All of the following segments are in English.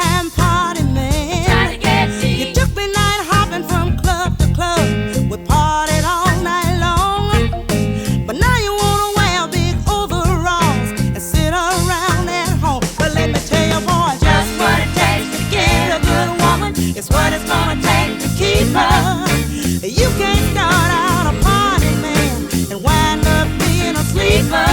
time party man. Trying to get deep. You took me night hopping from club to club. We partied all night long. But now you wanna wear big overalls and sit around at home. But let me tell you, boy, Just what it takes to get a good woman. it's what it's gonna take to keep her. You can't start out a party man and wind up being a sleeper.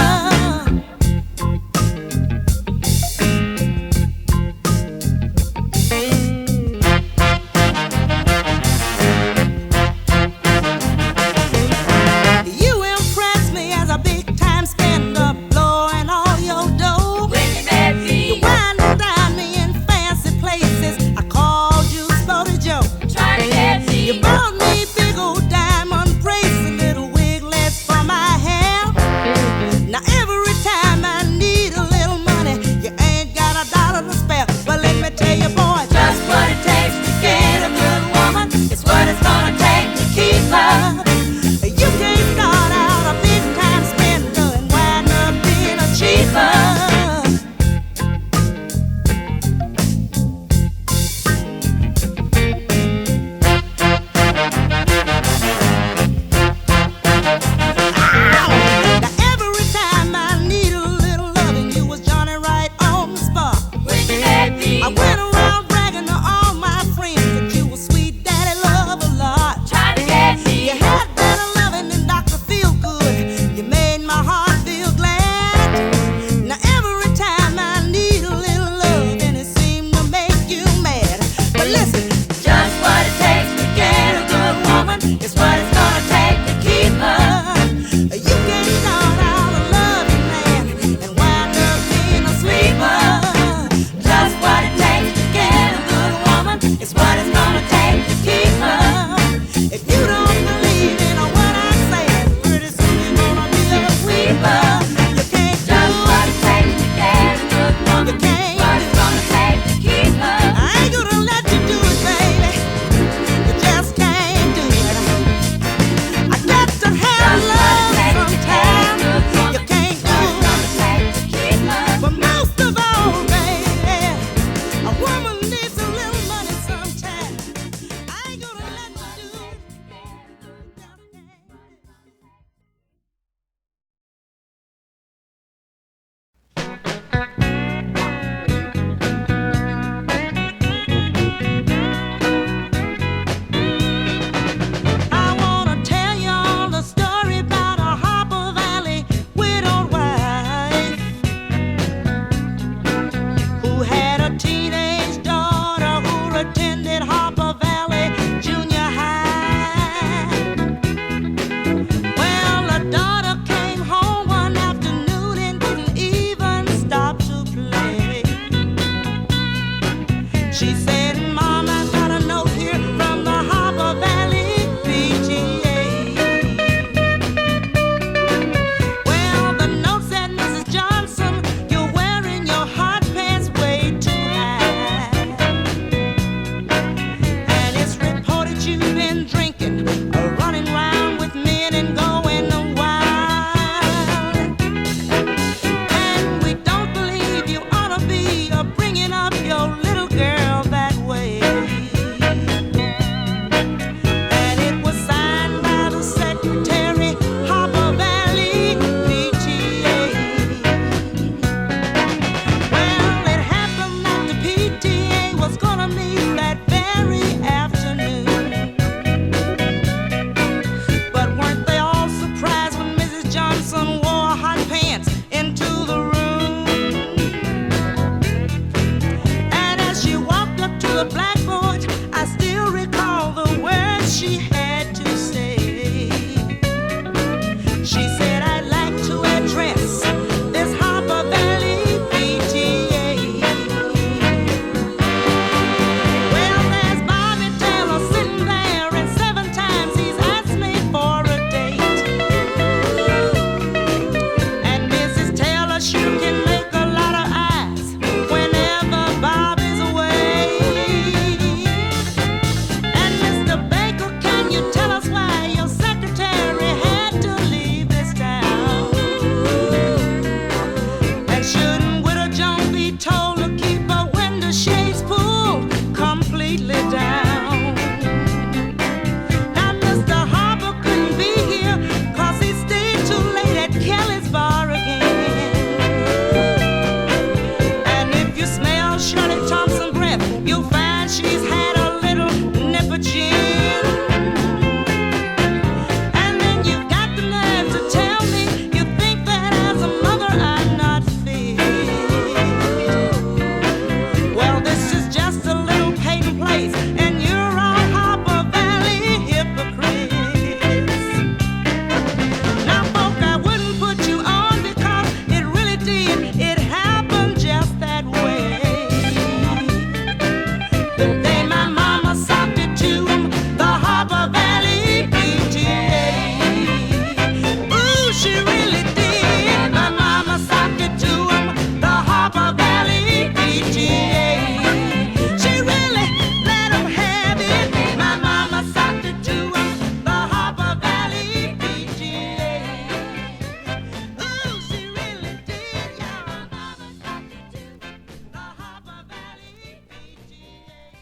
You impress me as a big time spender, blowing all your dough. When you met me, You wind and dine me in fancy places. I called you Sporty Joe. trying to get You deep. bought me big old diamond bracelet, little wiglets for my hair. Now every time I need a little money, you ain't got a dollar to spare. But let me tell you, boy, Just what it takes to get a good woman. It's what it's gonna take to keep her. you can't start out a big time spender and wind up being a cheaper. Now every time I need a little loving, you was Johnny right on the spot. When you met me, I went around bragging to all my friends that you were sweet daddy love a lot. trying to get You deep. had better loving than Dr. Feel Good. You made my heart feel glad. Now every time I need a little love, and it seemed to make you mad. But listen, Just what it takes to get a good woman. It's what it's gonna take to keep her. you can start out a loving man and wind up being a sleeper. Just what it takes to get a good woman. It's what it's gonna take to keep her. If you don't believe in what I say, pretty soon you're gonna be a sweeper. You can't Just what it takes to get a good woman. You can't. What it's gonna take to keep her. I ain't gonna let you do it, baby. You just can't do it. I got to have Just what it love takes to get a sometime. good You woman. can't What do it's it. gonna take to keep her. But most of all, baby, a woman needs a little money sometime. I ain't gonna let you do it. I wanna tell y'all the story about a Harbor Valley widowed wife who had a teenage daughter who attended Harbor Valley Junior High. Well, the daughter came home one afternoon and didn't even stop to play. She said, Mom, I got a note here from the Harbor Valley PTA. Well, the note said, Mrs. Johnson, you're wearing your hot pants way too high. And it's reported you've been drinking, running around with men and going wild. And we don't believe you ought to be bringing up your little girl that way. And it was signed by the secretary, Harbor Valley PTA. Well, it happened that the PTA was gonna meet that very afternoon. But weren't they all surprised when Mrs. Johnson wore hot pants into the room? And as she walked up to the blackboard, I still recall the words she had to say. She said, I'd like to address this Harbor Valley PTA. Well, there's Bobby Taylor sitting there, and 7 times he's asked me for a date. And Mrs. Taylor sure can make a lot of eyes whenever Bobby's away. place, and you're all Hopper Valley hypocrites. Now, folk, I wouldn't put you on because it really did. It happened just that way. The day my mama socked it to the Hopper Valley PTA. Ooh, she really did. My mama socked it to the Hopper Valley PTA. She really let 'em have it. My mama socked it to the Hopper Valley PTA. Ooh, she really did. Yeah, my mama socked it to the Hopper Valley PTA.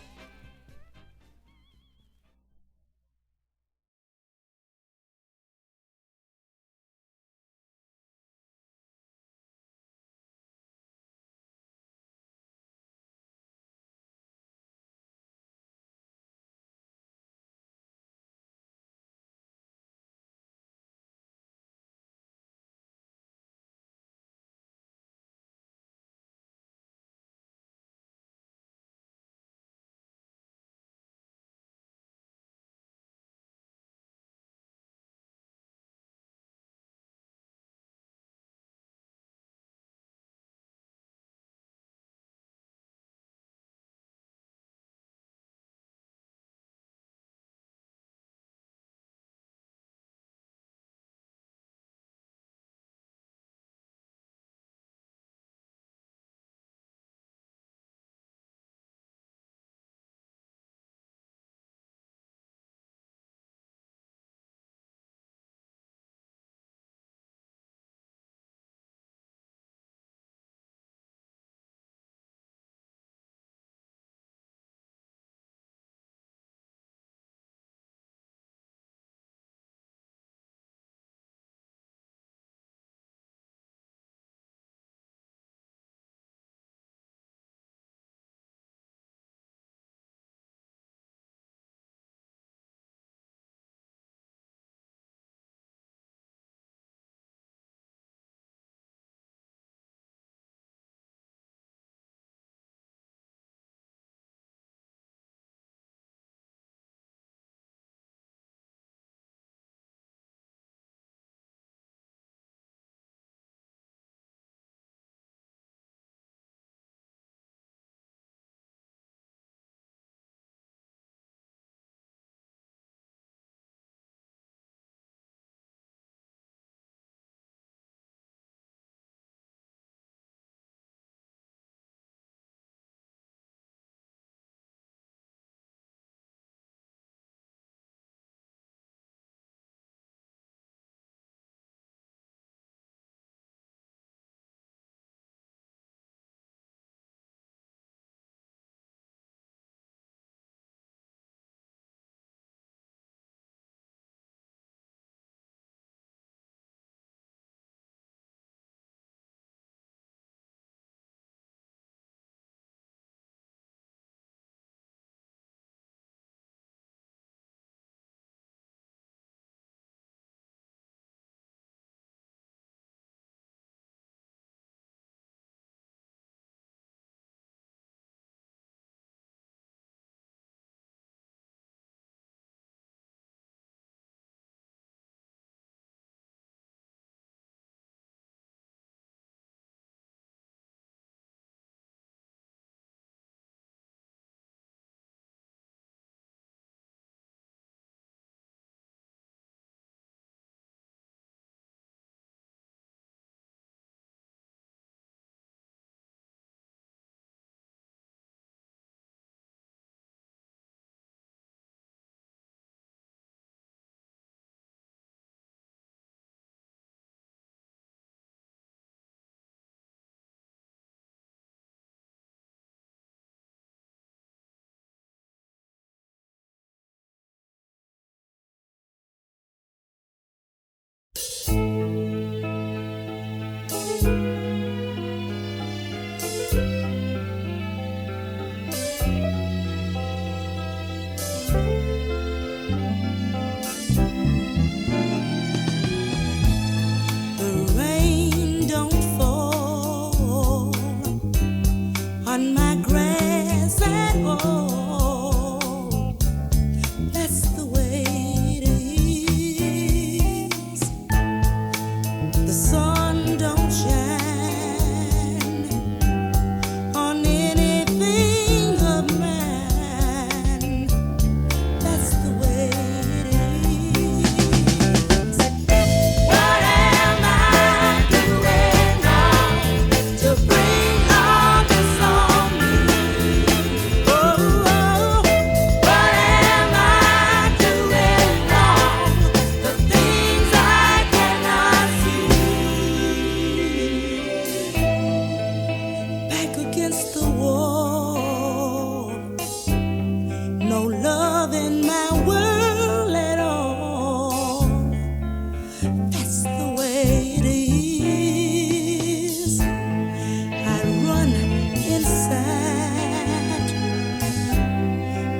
on my grass at home.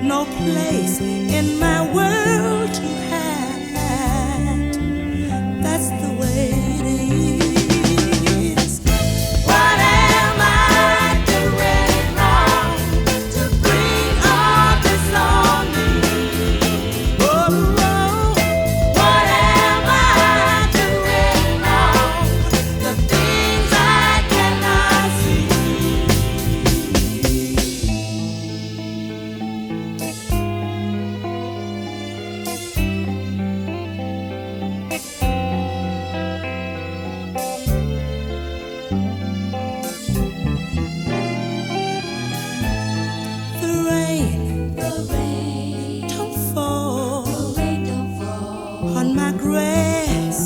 no place in my world to hide. That's the way it is. What am I doing wrong to bring all this on me? Oh, oh. What am I doing wrong? The things I cannot see. The rain don't fall on my grass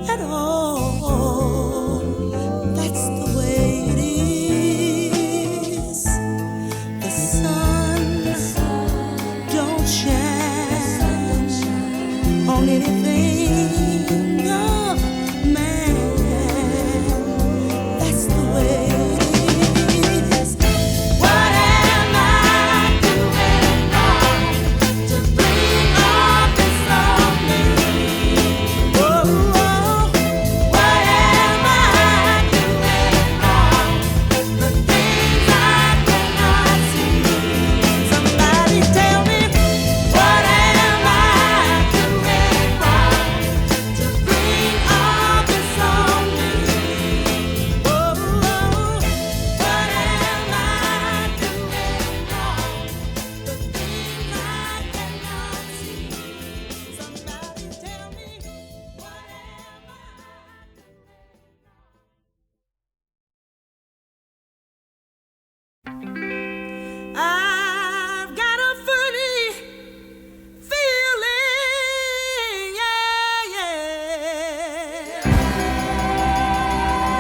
at all. That's the way it is. The sun don't shine on anything of man. That's the way it is. What am I doing wrong to bring all this on me? Oh, oh. What am I doing wrong? The things I cannot see. Somebody tell me. What am I doing wrong to bring all this on me? Oh, oh. What am I doing wrong? The things I cannot see. Somebody tell me. What am I? I've got a funny feeling, yeah, yeah.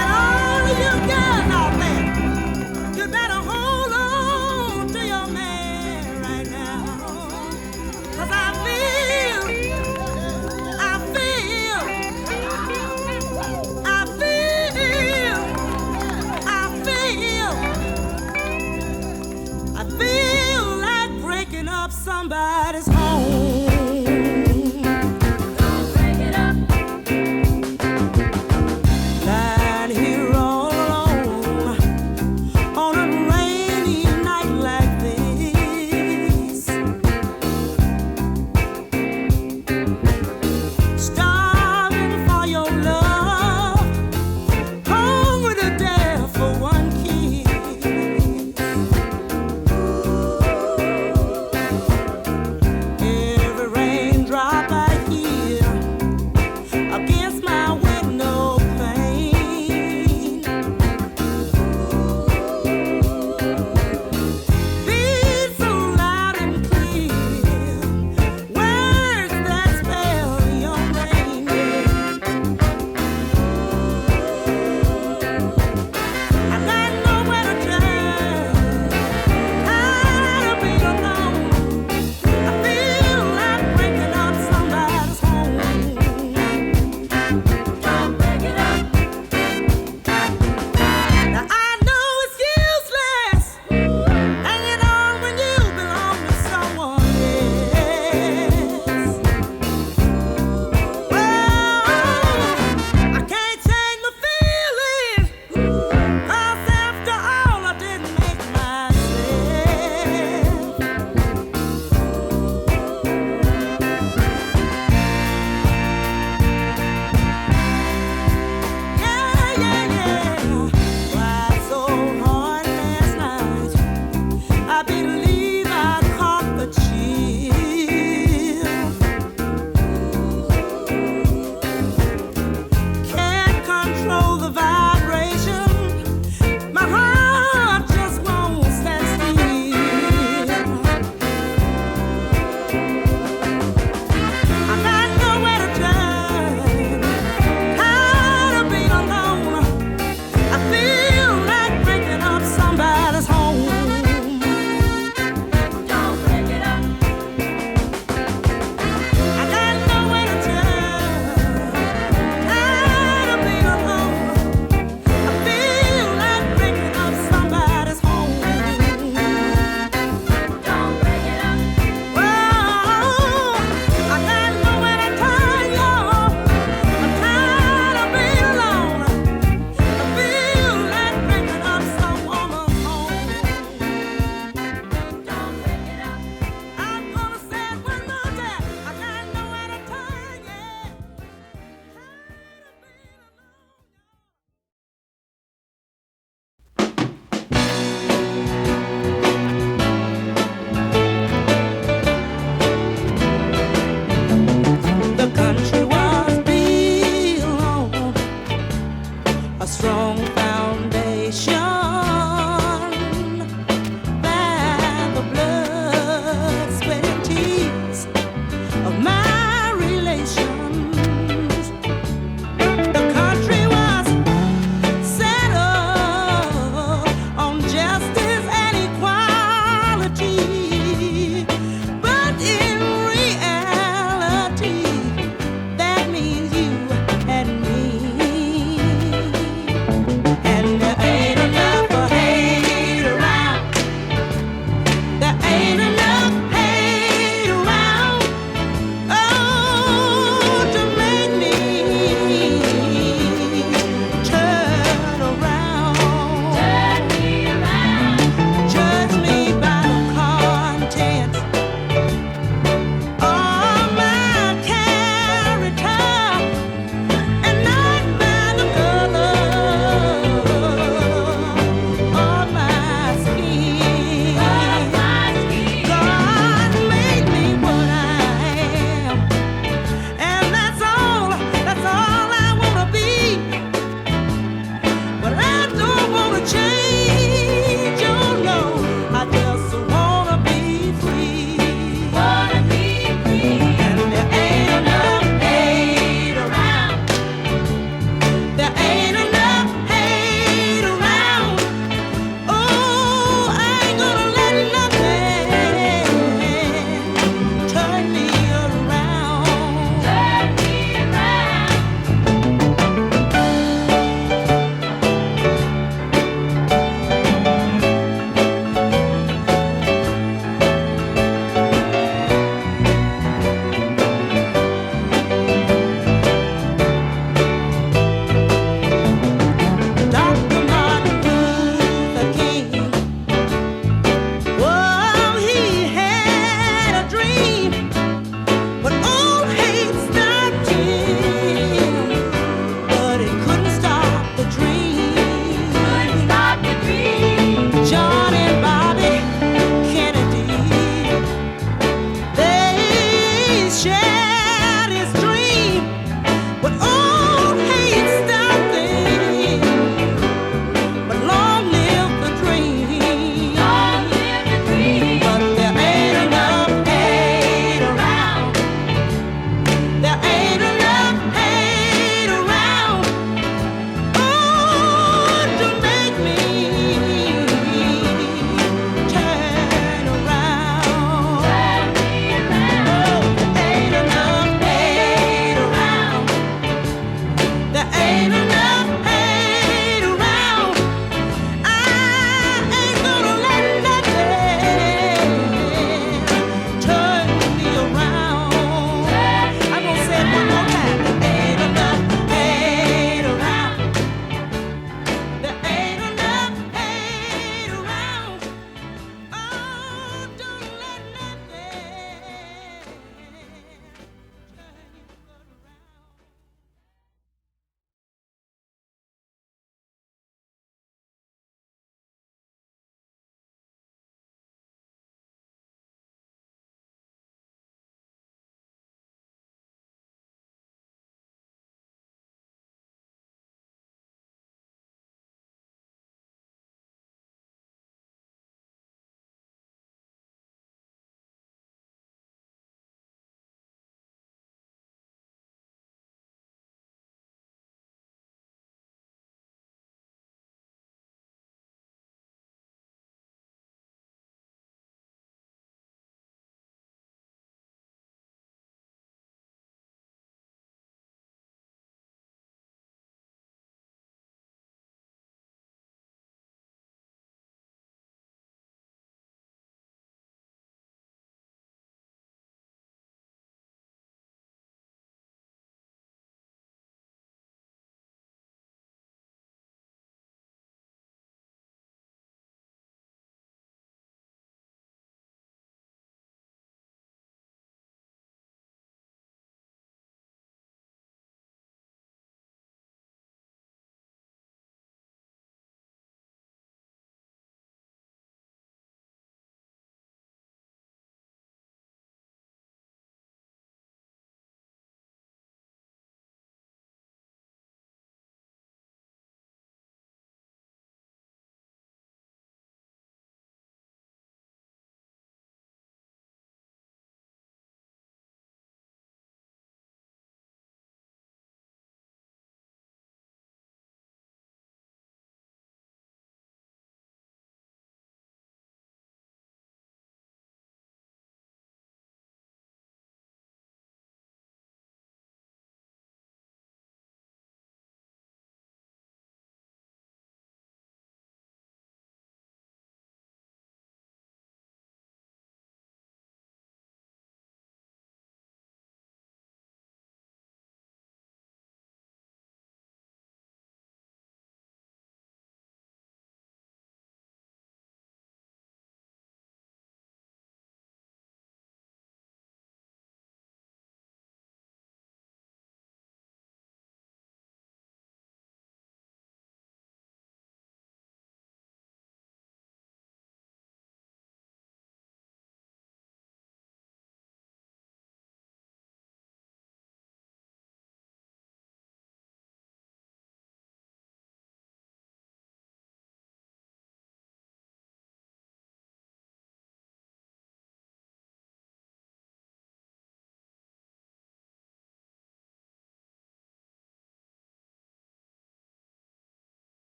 And all of you girls out there, you better hold on to your man right now. 'Cause I feel like breaking up somebody's home. Break it up. Lying here all alone on a rainy night like this, starving for your love, hungry to death for one kiss. Every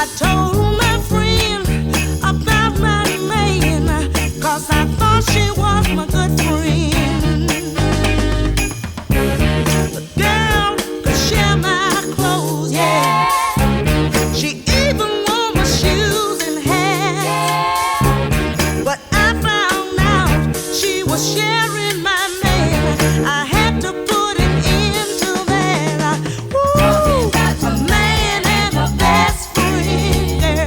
I told my friend about my man, 'cause I thought she was my good friend. The girl could share my clothes, yeah. She even wore my shoes and hair. But I found out she was sharing my man. I had to put an end to that. Woo, a man and a best friend, girl.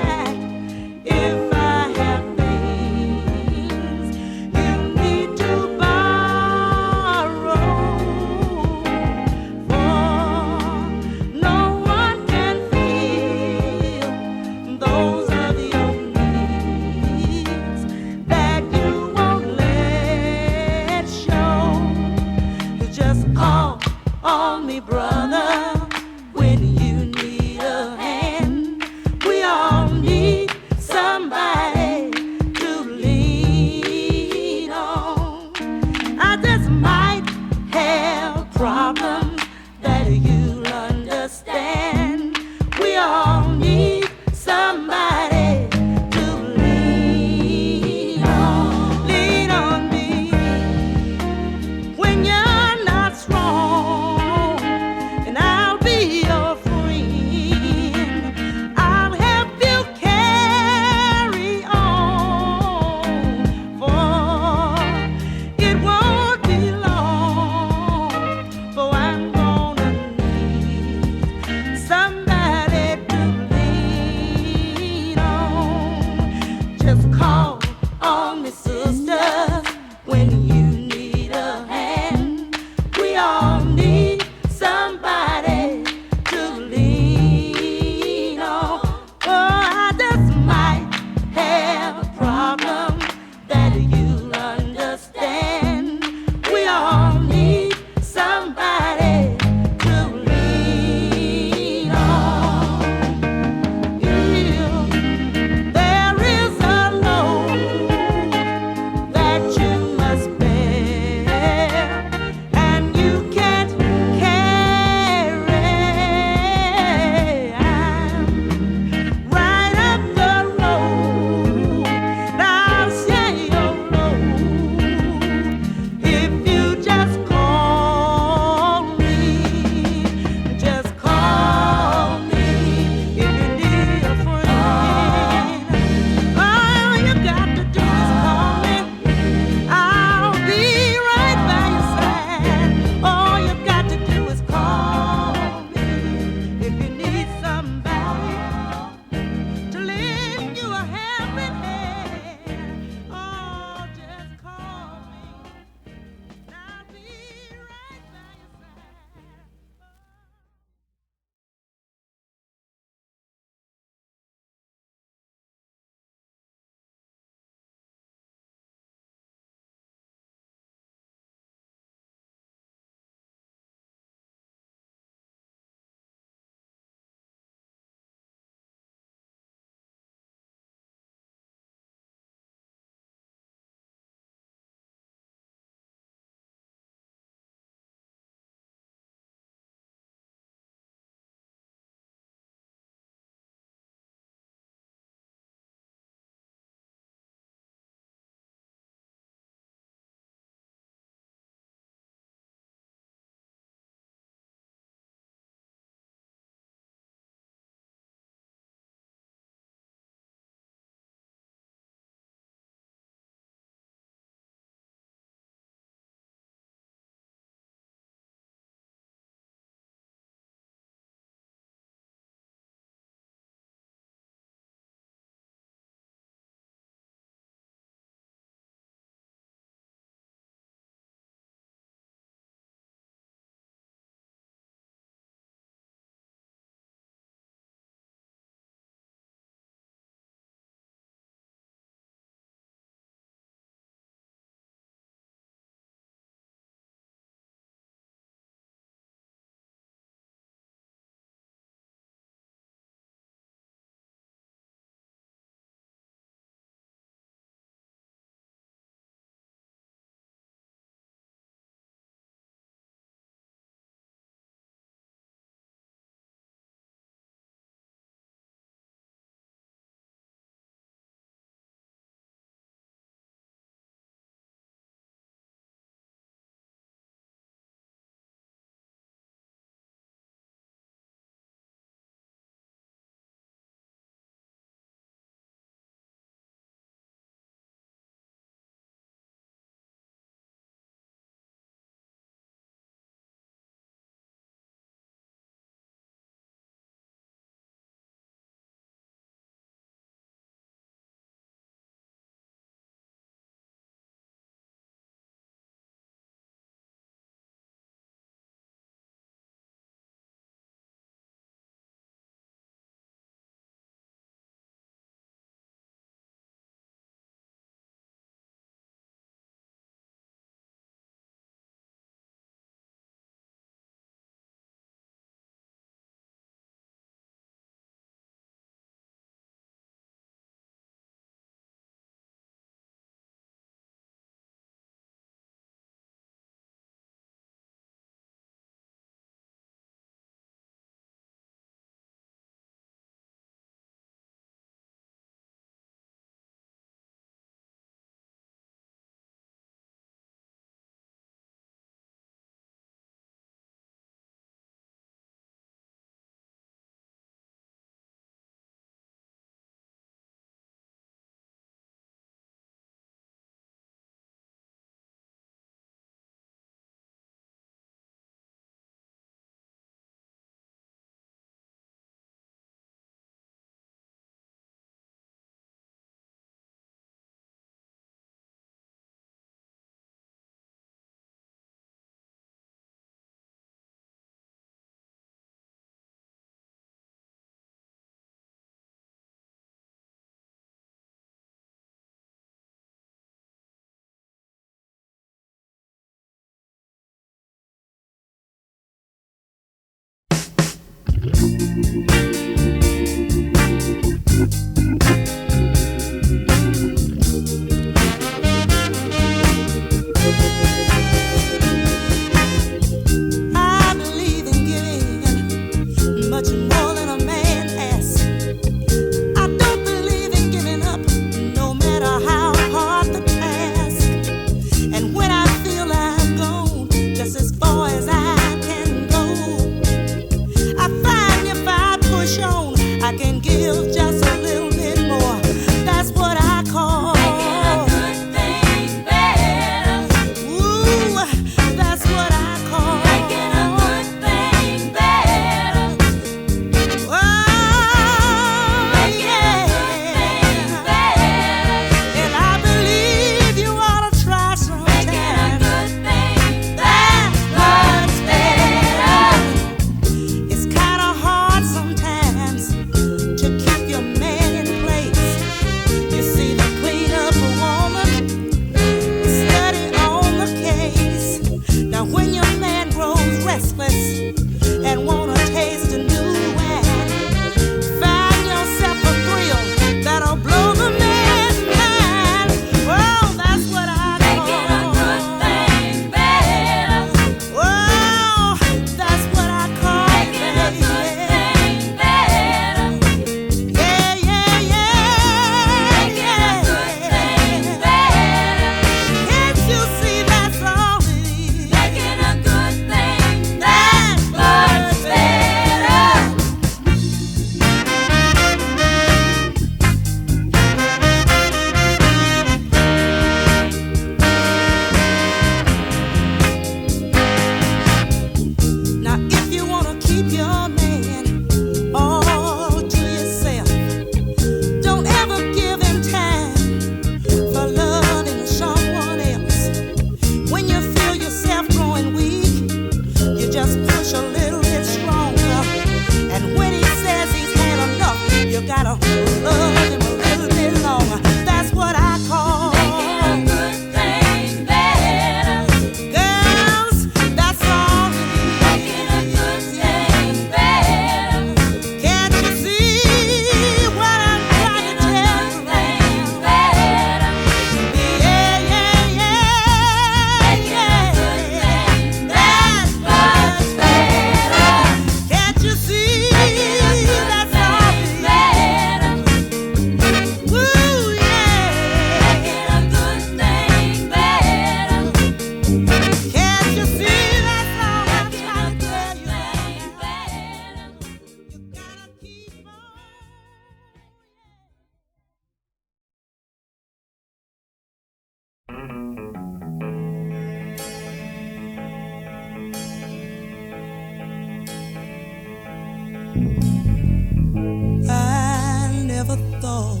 I never thought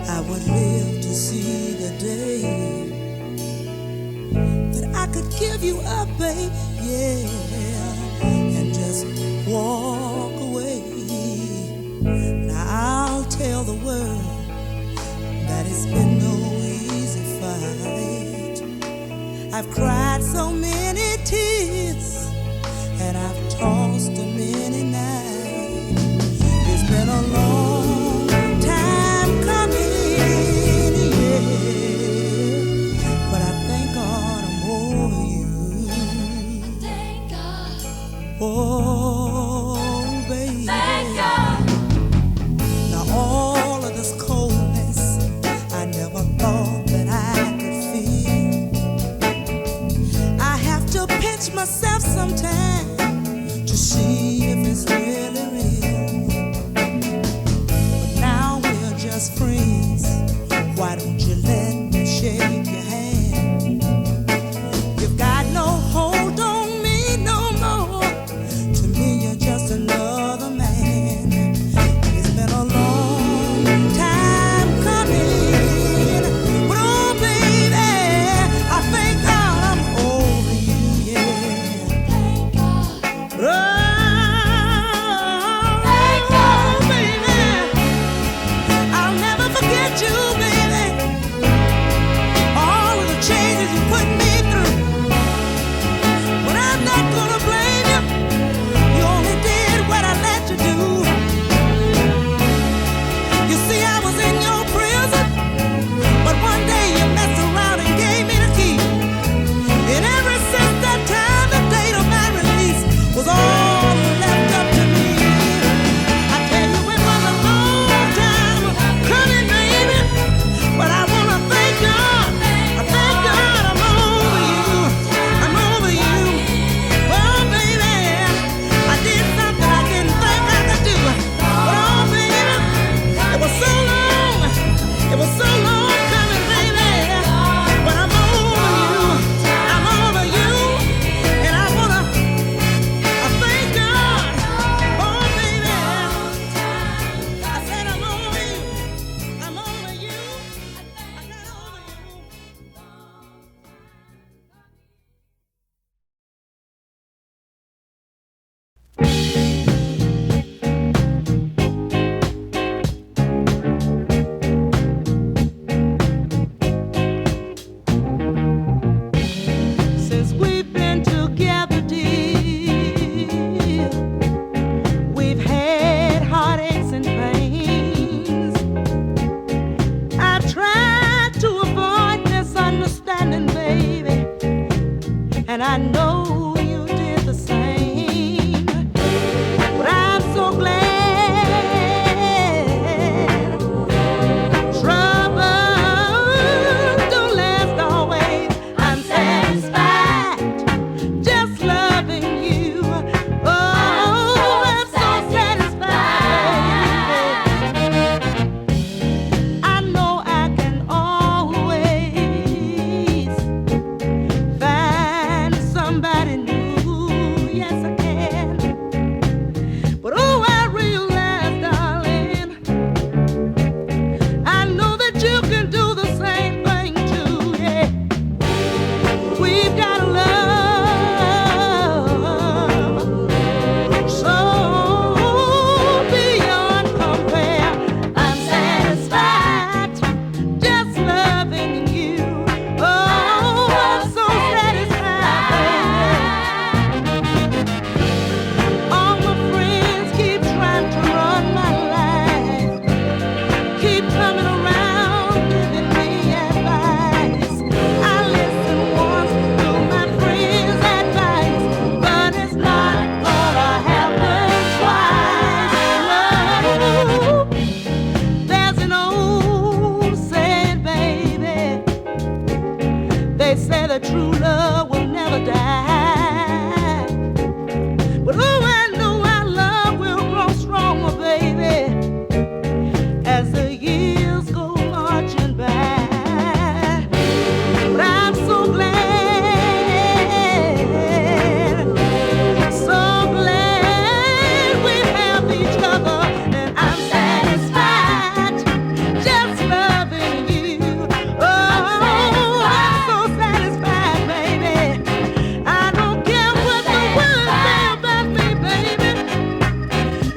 I would live to see the day that I could give you up, baby, yeah, and just walk away. Now I'll tell the world that it's been no easy fight. I've cried so many tears and I've tossed a many nights. It's been a long time coming, yeah, but I thank God I'm over you. Thank God. Oh, baby. Thank God. Now all of this coldness I never thought that I could feel. I have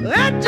Let